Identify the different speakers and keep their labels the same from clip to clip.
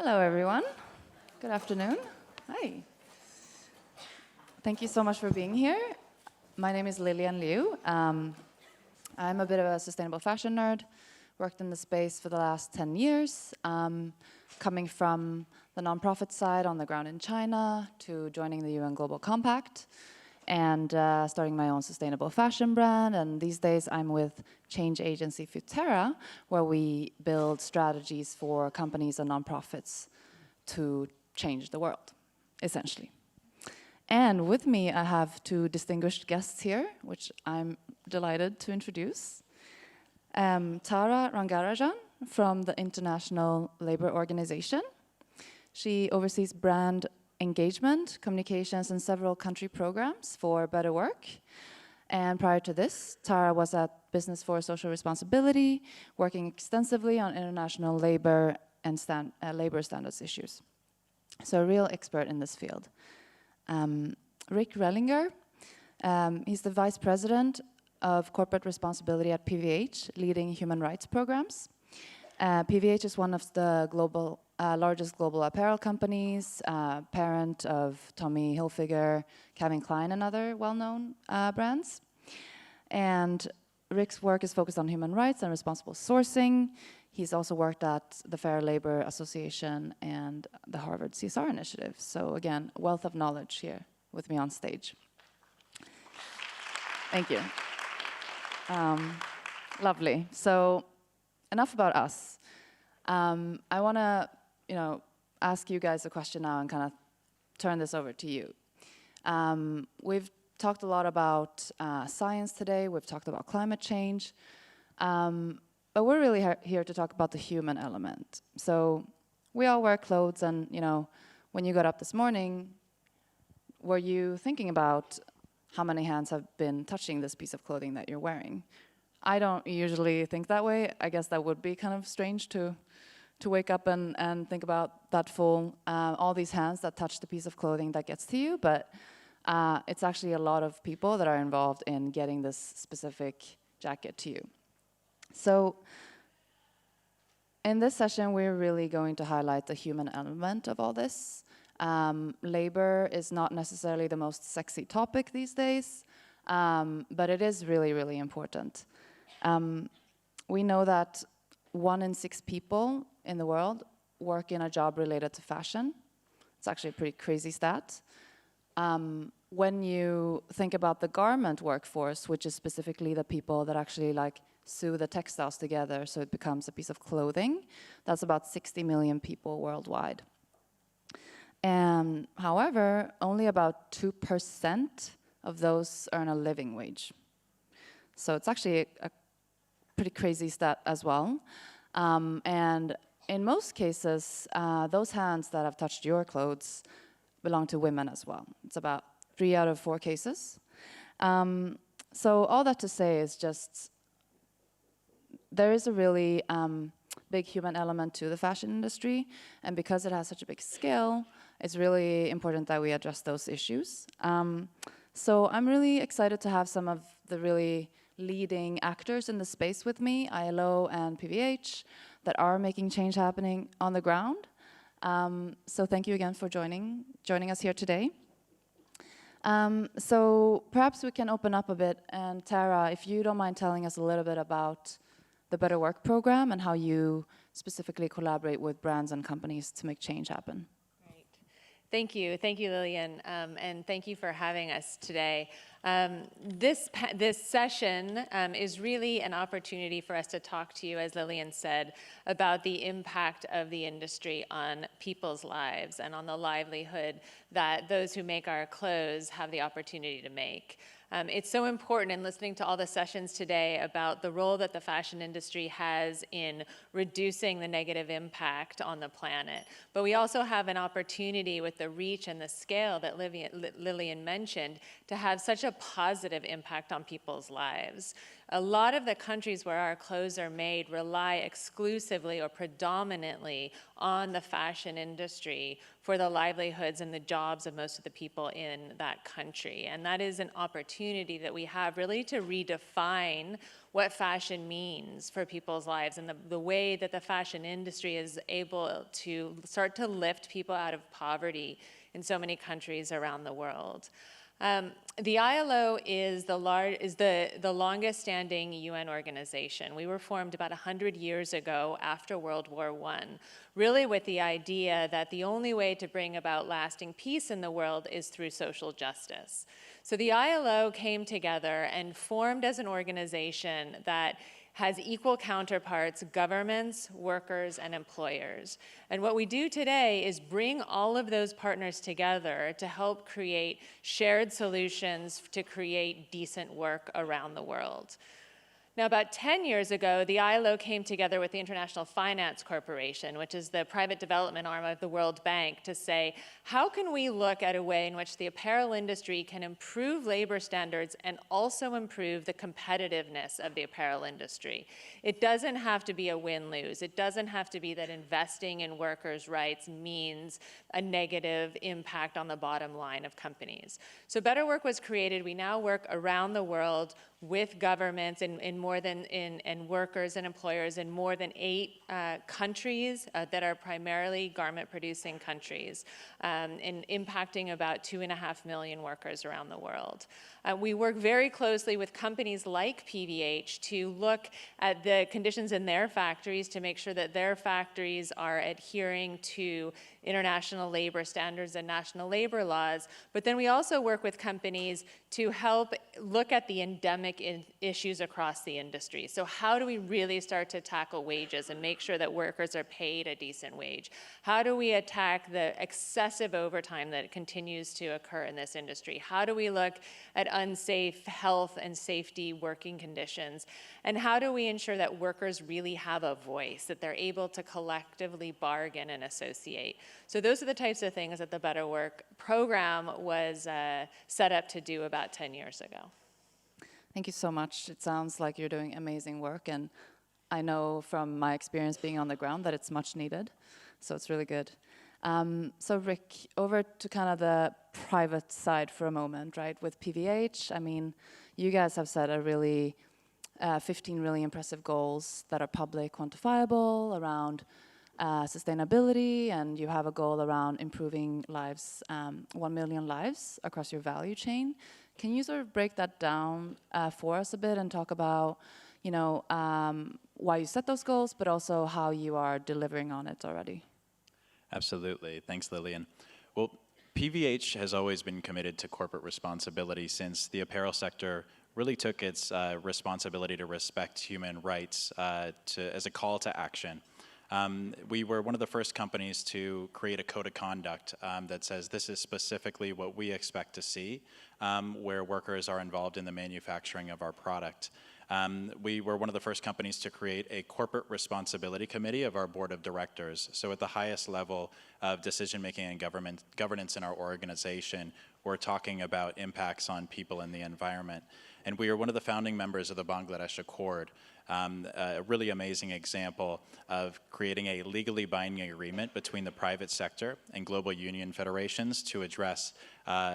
Speaker 1: Hello, everyone. Good afternoon. Hi. Thank you so much for being here. My name is Lilian Liu. I'm a bit of a sustainable fashion nerd. Worked in the space for the last 10 years, coming from the nonprofit side on the ground in China to joining the UN Global Compact and starting my own sustainable fashion brand. And these days I'm with change agency Futerra, where we build strategies for companies and nonprofits to change the world, essentially. And with me, I have two distinguished guests here, which I'm delighted to introduce. Tara Rangarajan from the International Labour Organization. She oversees brand engagement, communications, and several country programs for better work. And prior to this, Tara was at Business for Social Responsibility, working extensively on international labor and labor standards issues. So a real expert in this field. Rick Relinger, he's the Vice President of Corporate Responsibility at PVH, leading human rights programs. PVH is one of the largest global apparel companies, parent of Tommy Hilfiger, Calvin Klein, and other well-known brands. And Rick's work is focused on human rights and responsible sourcing. He's also worked at the Fair Labor Association and the Harvard CSR Initiative. So again, wealth of knowledge here with me on stage. Thank you. Lovely. So enough about us. I want to, ask you guys a question now and kind of turn this over to you. We've talked a lot about science today. We've talked about climate change. But we're really here to talk about the human element. So we all wear clothes, and when you got up this morning, were you thinking about how many hands have been touching this piece of clothing that you're wearing? I don't usually think that way. I guess that would be kind of strange to wake up and think about that full, all these hands that touch the piece of clothing that gets to you, but it's actually a lot of people that are involved in getting this specific jacket to you. So in this session, we're really going to highlight the human element of all this. Labor is not necessarily the most sexy topic these days, but it is really, really important. We know that 1 in 6 people in the world work in a job related to fashion. It's actually a pretty crazy stat. When you think about the garment workforce, which is specifically the people that actually sew the textiles together so it becomes a piece of clothing, that's about 60 million people worldwide. However, only about 2% of those earn a living wage. So it's actually a pretty crazy stat as well. And in most cases, those hands that have touched your clothes belong to women as well. It's about 3 out of 4 cases. So all that to say is just, there is a really big human element to the fashion industry, and because it has such a big scale, it's really important that we address those issues. So I'm really excited to have some of the really leading actors in the space with me, ILO and PVH, that are making change happening on the ground. So thank you again for joining us here today. So perhaps we can open up a bit, and Tara, if you don't mind telling us a little bit about the Better Work program and how you specifically collaborate with brands and companies to make change happen.
Speaker 2: Great. Thank you, Lilian, and thank you for having us today. This session is really an opportunity for us to talk to you, as Lilian said, about the impact of the industry on people's lives and on the livelihood that those who make our clothes have the opportunity to make. It's so important in listening to all the sessions today about the role that the fashion industry has in reducing the negative impact on the planet. But we also have an opportunity with the reach and the scale that Lilian mentioned to have such a positive impact on people's lives. A lot of the countries where our clothes are made rely exclusively or predominantly on the fashion industry for the livelihoods and the jobs of most of the people in that country. And that is an opportunity that we have really to redefine what fashion means for people's lives and the way that the fashion industry is able to start to lift people out of poverty in so many countries around the world. The ILO is the longest standing UN organization. We were formed about 100 years ago after World War I, really with the idea that the only way to bring about lasting peace in the world is through social justice. So the ILO came together and formed as an organization that has equal counterparts, governments, workers, and employers. And what we do today is bring all of those partners together to help create shared solutions to create decent work around the world. Now, about 10 years ago, the ILO came together with the International Finance Corporation, which is the private development arm of the World Bank, to say, how can we look at a way in which the apparel industry can improve labor standards and also improve the competitiveness of the apparel industry? It doesn't have to be a win-lose. It doesn't have to be that investing in workers' rights means a negative impact on the bottom line of companies. So Better Work was created. We now work around the world with governments and workers and employers in more than 8 countries that are primarily garment-producing countries, and impacting about 2.5 million workers around the world. We work very closely with companies like PVH to look at the conditions in their factories to make sure that their factories are adhering to international labor standards and national labor laws. But then we also work with companies to help look at the endemic issues across the industry. So how do we really start to tackle wages and make sure that workers are paid a decent wage? How do we attack the excessive overtime that continues to occur in this industry? How do we look at unsafe health and safety working conditions? And how do we ensure that workers really have a voice, that they're able to collectively bargain and associate? So those are the types of things that the Better Work program was set up to do about 10 years ago.
Speaker 1: Thank you so much. It sounds like you're doing amazing work, and I know from my experience being on the ground that it's much needed, so it's really good. So Rick, over to kind of the private side for a moment, right? With PVH, I mean, you guys have set a really 15 really impressive goals that are public, quantifiable around sustainability, and you have a goal around improving lives, 1 million lives across your value chain. Can you sort of break that down for us a bit and talk about, you know, why you set those goals, but also how you are delivering on it already?
Speaker 3: Absolutely. Thanks, Lilian. Well, PVH has always been committed to corporate responsibility since the apparel sector really took its responsibility to respect human rights as a call to action. We were one of the first companies to create a code of conduct that says this is specifically what we expect to see where workers are involved in the manufacturing of our product. We were one of the first companies to create a corporate responsibility committee of our board of directors. So at the highest level of decision-making and governance in our organization, we're talking about impacts on people and the environment. And we are one of the founding members of the Bangladesh Accord, a really amazing example of creating a legally binding agreement between the private sector and global union federations to address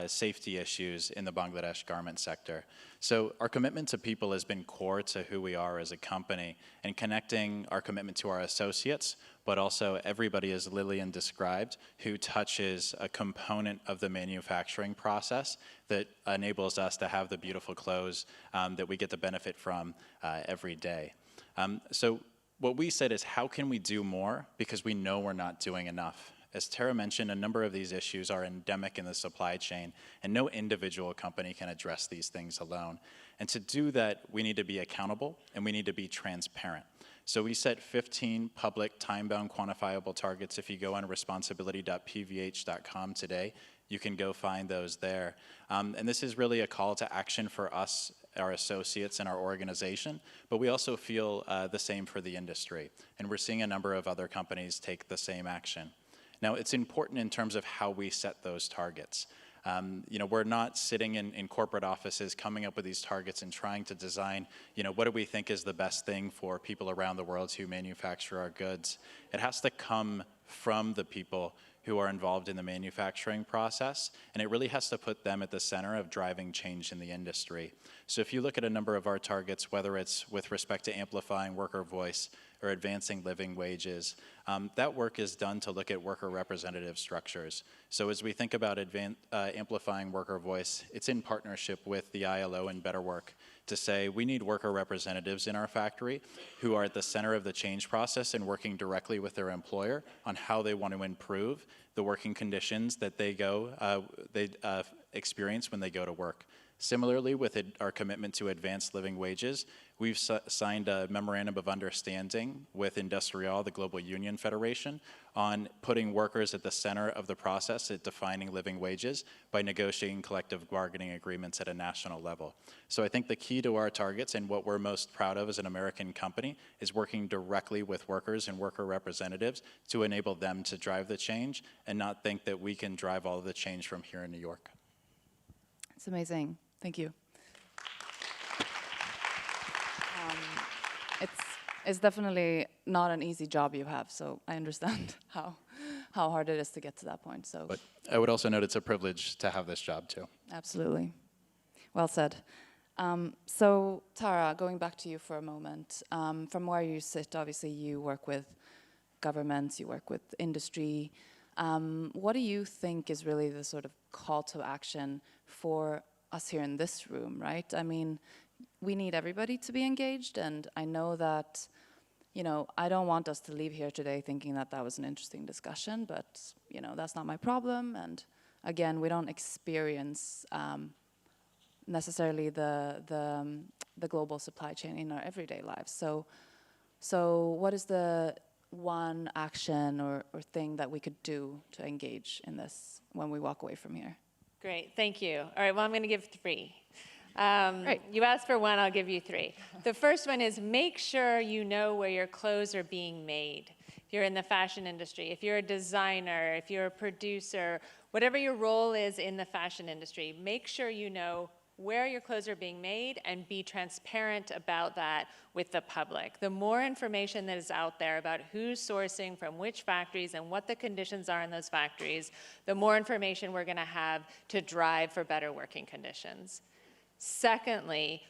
Speaker 3: safety issues in the Bangladesh garment sector. So our commitment to people has been core to who we are as a company, and connecting our commitment to our associates, but also everybody, as Lilian described, who touches a component of the manufacturing process that enables us to have the beautiful clothes that we get the benefit from every day. So what we said is, how can we do more? Because we know we're not doing enough. As Tara mentioned, a number of these issues are endemic in the supply chain, and no individual company can address these things alone. And to do that, we need to be accountable, and we need to be transparent. So we set 15 public, time-bound, quantifiable targets. If you go on responsibility.pvh.com today, you can go find those there. And this is really a call to action for us, our associates, and our organization, but we also feel the same for the industry. And we're seeing a number of other companies take the same action. Now, it's important in terms of how we set those targets. We're not sitting in corporate offices coming up with these targets and trying to design, what do we think is the best thing for people around the world who manufacture our goods. It has to come from the people who are involved in the manufacturing process, and it really has to put them at the center of driving change in the industry. So if you look at a number of our targets, whether it's with respect to amplifying worker voice or advancing living wages, that work is done to look at worker representative structures. So as we think about amplifying worker voice, it's in partnership with the ILO and Better Work to say we need worker representatives in our factory who are at the center of the change process and working directly with their employer on how they want to improve the working conditions that they experience when they go to work. Similarly, with our commitment to advanced living wages, we've signed a memorandum of understanding with Industrial, the Global Union Federation, on putting workers at the center of the process at defining living wages by negotiating collective bargaining agreements at a national level. So I think the key to our targets and what we're most proud of as an American company is working directly with workers and worker representatives to enable them to drive the change and not think that we can drive all of the change from here in New York.
Speaker 1: It's amazing. Thank you. It's definitely not an easy job you have, so I understand how hard it is to get to that point. So,
Speaker 3: but I would also note it's a privilege to have this job too.
Speaker 1: Absolutely. Well said. So Tara, going back to you for a moment, from where you sit, obviously you work with governments, you work with industry. What do you think is really the sort of call to action for us here in this room, right? I mean, we need everybody to be engaged, and I know that, I don't want us to leave here today thinking that that was an interesting discussion, but, that's not my problem, and again, we don't experience necessarily the global supply chain in our everyday lives. So what is the one action or thing that we could do to engage in this when we walk away from here?
Speaker 2: Great, thank you. All right, well, I'm going to give 3.
Speaker 1: Great.
Speaker 2: You asked for 1, I'll give you 3. The first one is make sure you know where your clothes are being made. If you're in the fashion industry, if you're a designer, if you're a producer, whatever your role is in the fashion industry, make sure you know where your clothes are being made and be transparent about that with the public. The more information that is out there about who's sourcing from which factories and what the conditions are in those factories, the more information we're gonna have to drive for better working conditions. Secondly,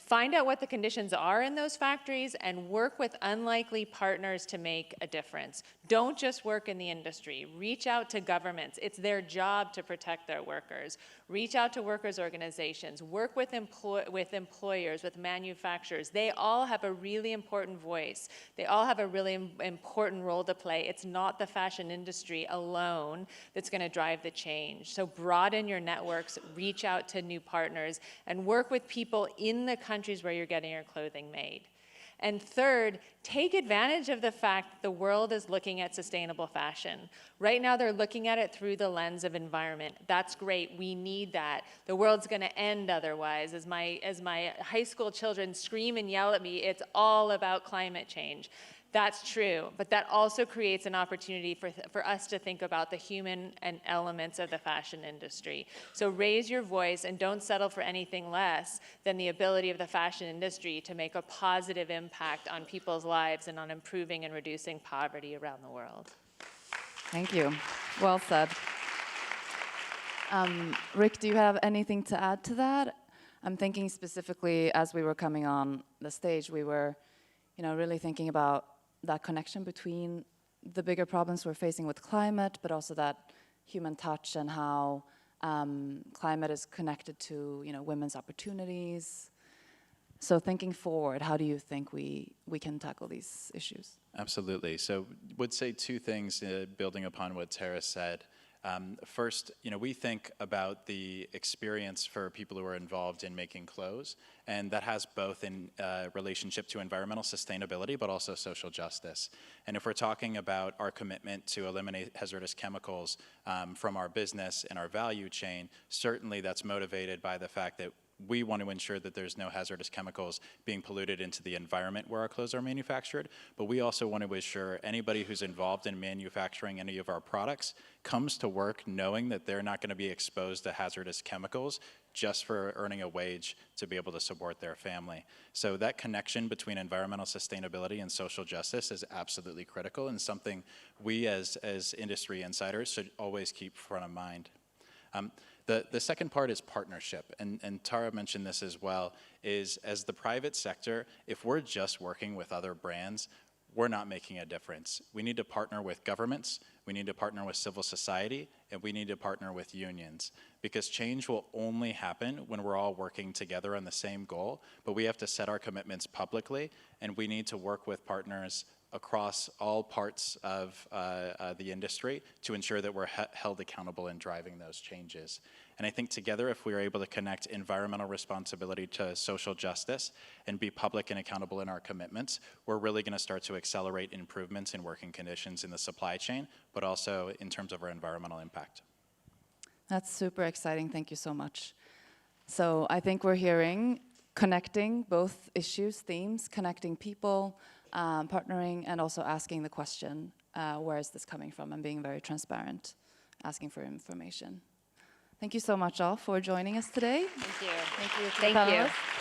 Speaker 2: find out what the conditions are in those factories and work with unlikely partners to make a difference. Don't just work in the industry. Reach out to governments. It's their job to protect their workers. Reach out to workers' organizations. Work with employers, with manufacturers. They all have a really important voice. They all have a really important role to play. It's not the fashion industry alone that's going to drive the change. So broaden your networks, reach out to new partners, and work with people in the countries where you're getting your clothing made. And third, take advantage of the fact that the world is looking at sustainable fashion. Right now, they're looking at it through the lens of environment. That's great. We need that. The world's going to end otherwise. As my high school children scream and yell at me, it's all about climate change. That's true, but that also creates an opportunity for us to think about the human and elements of the fashion industry. So raise your voice and don't settle for anything less than the ability of the fashion industry to make a positive impact on people's lives and on improving and reducing poverty around the world.
Speaker 1: Thank you. Well said. Rick, do you have anything to add to that? I'm thinking specifically as we were coming on the stage, we were, really thinking about that connection between the bigger problems we're facing with climate, but also that human touch and how climate is connected to, women's opportunities. So thinking forward, how do you think we can tackle these issues?
Speaker 3: Absolutely. So would say 2 things building upon what Tara said. First, we think about the experience for people who are involved in making clothes, and that has both in relationship to environmental sustainability, but also social justice. And if we're talking about our commitment to eliminate hazardous chemicals from our business and our value chain, certainly that's motivated by the fact that we want to ensure that there's no hazardous chemicals being polluted into the environment where our clothes are manufactured, but we also want to ensure anybody who's involved in manufacturing any of our products comes to work knowing that they're not going to be exposed to hazardous chemicals just for earning a wage to be able to support their family. So that connection between environmental sustainability and social justice is absolutely critical and something we as industry insiders should always keep front of mind. The second part is partnership, and Tara mentioned this as well, is as the private sector, if we're just working with other brands, we're not making a difference. We need to partner with governments, we need to partner with civil society, and we need to partner with unions, because change will only happen when we're all working together on the same goal, but we have to set our commitments publicly, and we need to work with partners across all parts of the industry to ensure that we're held accountable in driving those changes. And I think together, if we are able to connect environmental responsibility to social justice and be public and accountable in our commitments, we're really going to start to accelerate improvements in working conditions in the supply chain, but also in terms of our environmental impact.
Speaker 1: That's super exciting. Thank you so much. So I think we're hearing connecting both issues, themes, connecting people, partnering, and also asking the question, where is this coming from, and being very transparent, asking for information. Thank you so much all for joining us today.
Speaker 2: Thank you.
Speaker 1: Thank you.
Speaker 2: Thank you.